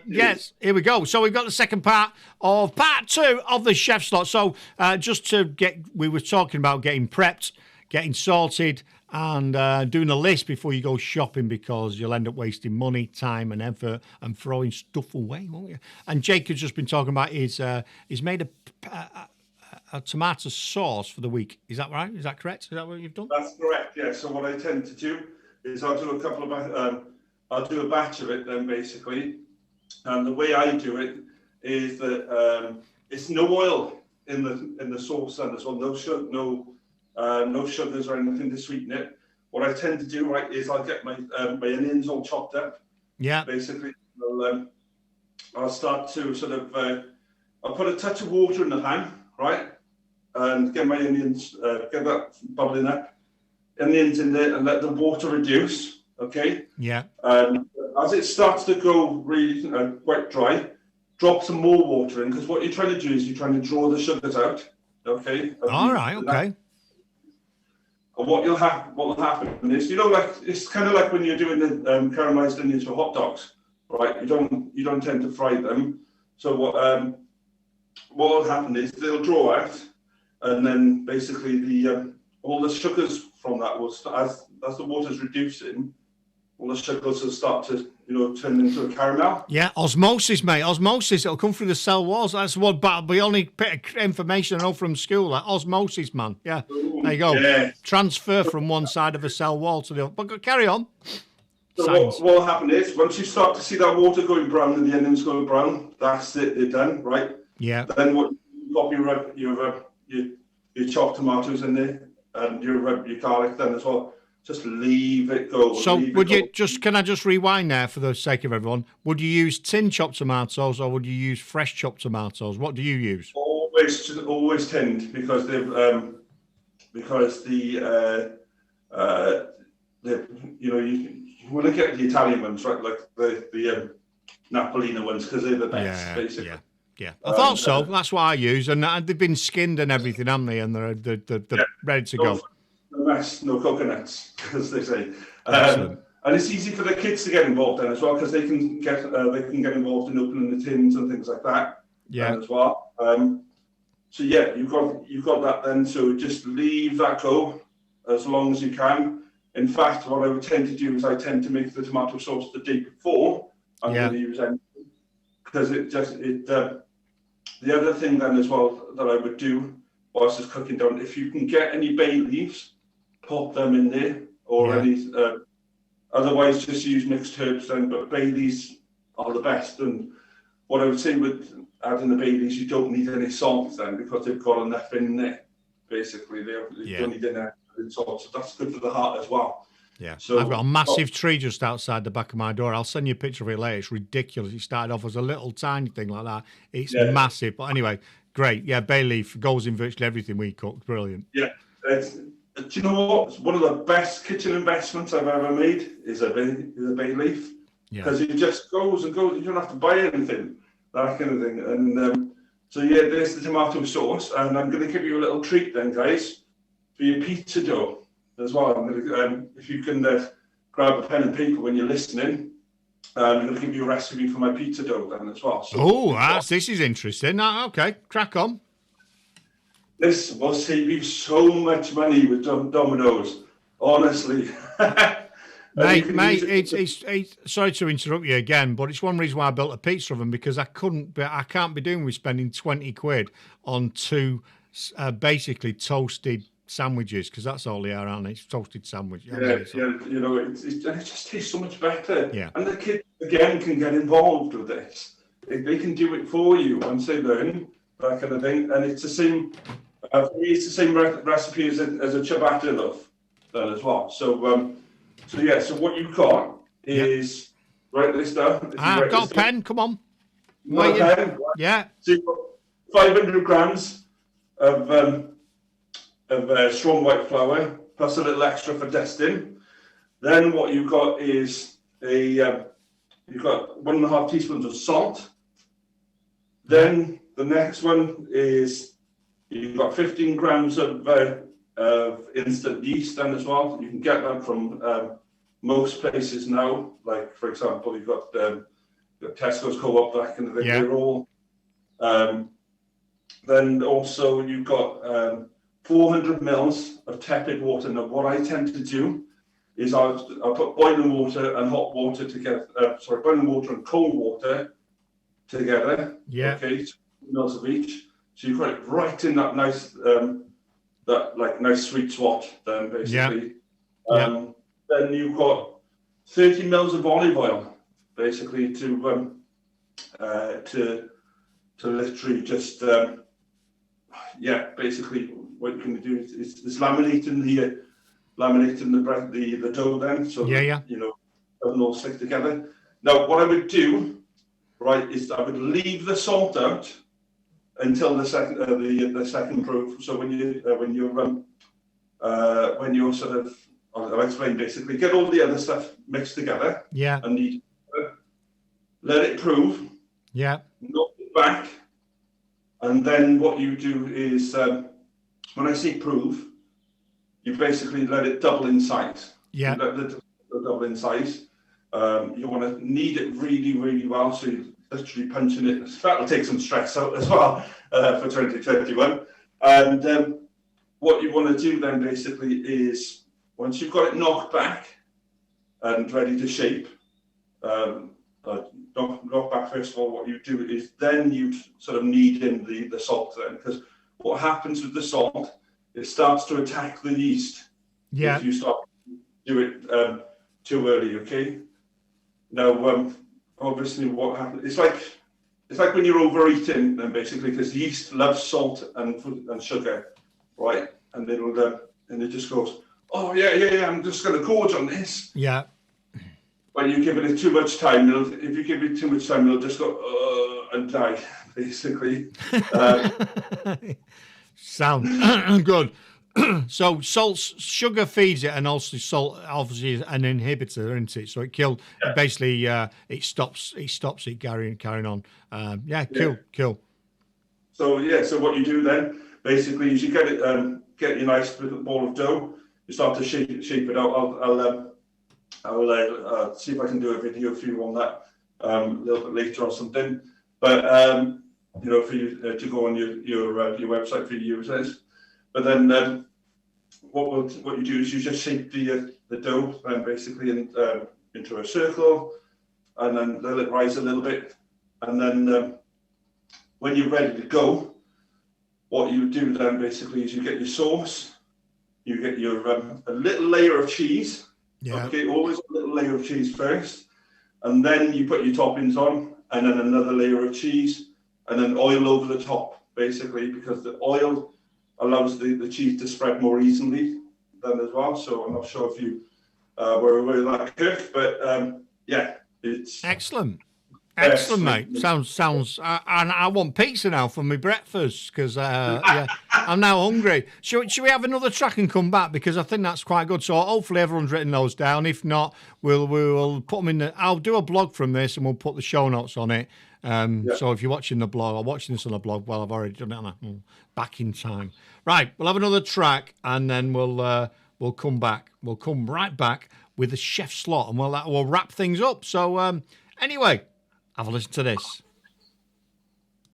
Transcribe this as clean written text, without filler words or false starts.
Yes, here we go. So we've got the second part two of the chef slot. So we were talking about getting prepped, getting sorted, and doing a list before you go shopping, because you'll end up wasting money, time, and effort, and throwing stuff away, won't you? And Jacob's just been talking about he's made a tomato sauce for the week. Is that right? Is that correct? Is that what you've done? That's correct. Yeah. So what I tend to do is I'll do a batch of it then, basically. And the way I do it is that it's no oil in the sauce then as well. No sugars or anything to sweeten it. What I tend to do, right, is I'll get my onions all chopped up. Yeah. Basically, I'll start to sort of I'll put a touch of water in the pan, right, and get my onions, get that bubbling up, onions in there, and let the water reduce. Okay. Yeah. As it starts to go really quite dry, drop some more water in, because what you're trying to do is you're trying to draw the sugars out. Okay. All right. Okay. And what will happen is, like it's kind of like when you're doing the caramelized onions for hot dogs, right? You don't tend to fry them. So what will happen is they'll draw out, and then basically the all the sugars from that will start, as the water's reducing, all the sugars will start to turn into a caramel. Yeah, osmosis, mate. Osmosis. It'll come through the cell walls. That's what. But the only bit of information I know from school, like osmosis, man. Yeah, there you go. Yeah. Transfer from one side of a cell wall to the other. But carry on. So what will happen is, once you start to see that water going brown and the onions going brown, that's it. They're done, right? Yeah. Then what you pop your chopped tomatoes in there, and your garlic then as well. Just leave it go. So can I just rewind there for the sake of everyone? Would you use tin chopped tomatoes, or would you use fresh chopped tomatoes? What do you use? Always tinned, because you want to get the Italian ones, right? Like the Napolina ones, because they're the best, basically. Yeah, I thought so. That's what I use, and they've been skinned and everything, haven't they? And they're ready to go. No mess, no coconuts, as they say. And it's easy for the kids to get involved in as well, because they can get involved in opening the tins and things like that. Yeah. As well. So yeah, you've got that then. So just leave that go as long as you can. In fact, what I would tend to do is I tend to make the tomato sauce the day before I'm going to use anything, because the other thing then as well that I would do whilst it's cooking down, if you can get any bay leaves, pop them in there, or any. Otherwise, just use mixed herbs then. But bay leaves are the best. And what I would say with adding the bay leaves, you don't need any salt then, because they've got enough in there. Basically, they don't need any salt, so that's good for the heart as well. Yeah, so I've got a massive tree just outside the back of my door. I'll send you a picture of it later. It's ridiculous. It started off as a little tiny thing like that. It's massive. But anyway, great. Yeah, bay leaf goes in virtually everything we cook. Brilliant. Yeah. Do you know what? It's one of the best kitchen investments I've ever made is a bay leaf. Because it just goes and goes. You don't have to buy anything, that kind of thing. And so, there's the tomato sauce. And I'm going to give you a little treat then, guys, for your pizza dough as well. I'm going to, if you can grab a pen and paper when you're listening, I'm going to give you a recipe for my pizza dough then as well. So, this is interesting. Okay, crack on. This will save you so much money with Domino's, honestly. Mate, it's sorry to interrupt you again, but it's one reason why I built a pizza oven, because I can't be doing with spending 20 quid on two basically toasted sandwiches, because that's all they are, aren't they? It's toasted sandwich. It just tastes so much better. Yeah. And the kids again can get involved with this. They can do it for you once they learn, that kind of thing. And it's the same. For me, it's the same recipe as a ciabatta loaf then as well. So so what you've got is write this down. I've got a pen. Come on. Pen. Yeah. So you've got 500 grams of strong white flour plus a little extra for dusting. Then what you've got is you've got 1.5 teaspoons of salt. Then the next one is you've got 15 grams of instant yeast then as well. You can get that from most places now. Like, for example, you've got Tesco's Co-op back in the day. Yeah. They're all. Then also you've got 400 mils of tepid water. Now what I tend to do is I'll put boiling water and hot water together. Boiling water and cold water together. Yeah. Okay, 2 mils of each. So you've got it right in that nice, nice sweet spot. Then basically, then you've got 30 mils of olive oil, basically to literally just basically what you can do is laminating the dough then, so you know, it doesn't all stick together. Now what I would do, right, is I would leave the salt out until the second proof. So when you're sort of, I'll explain basically, get all the other stuff mixed together. Yeah. And let it prove. Yeah. Knock it back. And then what you do is, when I say prove, you basically let it double in size. Yeah. You let it double in size. You want to knead it really, really well. So you're literally punching it. That'll take some stress out as well for 2021. And what you want to do then basically is, once you've got it knocked back and ready to shape, knock back first of all, what you do is then you sort of knead in the salt then, because what happens with the salt, it starts to attack the yeast. Yeah. If you start to do it too early, okay? Now, obviously what happens, it's like when you're overeating then basically, because yeast loves salt and sugar, right? And it just goes, oh yeah, I'm just going to gorge on this. Yeah. When you give it too much time, if you give it too much time, it'll just go and die, basically. Sound good. So sugar feeds it, and also salt obviously is an inhibitor, isn't it? So it basically it stops it carrying on. Cool. So what you do then basically is you get your nice ball of dough. You start to shape it out. I'll see if I can do a video for you on that a little bit later or something. But you know, for you to go on your website for your users. But then what you do is you just shape the dough basically into a circle, and then let it rise a little bit, and then when you're ready to go, what you do then basically is you get your sauce, you get your a little layer of cheese. Yeah. Okay, always a little layer of cheese first, and then you put your toppings on, and then another layer of cheese, and then oil over the top, basically, because the oil allows the cheese to spread more easily then as well. So I'm not sure if you were aware of that, Kirk, but it's excellent. Excellent, mate. Sounds. And I want pizza now for my breakfast because I'm now hungry. Should we have another track and come back, because I think that's quite good. So hopefully everyone's written those down. If not, we'll put them in. I'll do a blog from this and we'll put the show notes on it. So if you're watching the blog or watching this on the blog, well, I've already done it. Back in time. Right, we'll have another track and then we'll come back. We'll come right back with the chef slot and we'll wrap things up. So anyway. Have a listen to this.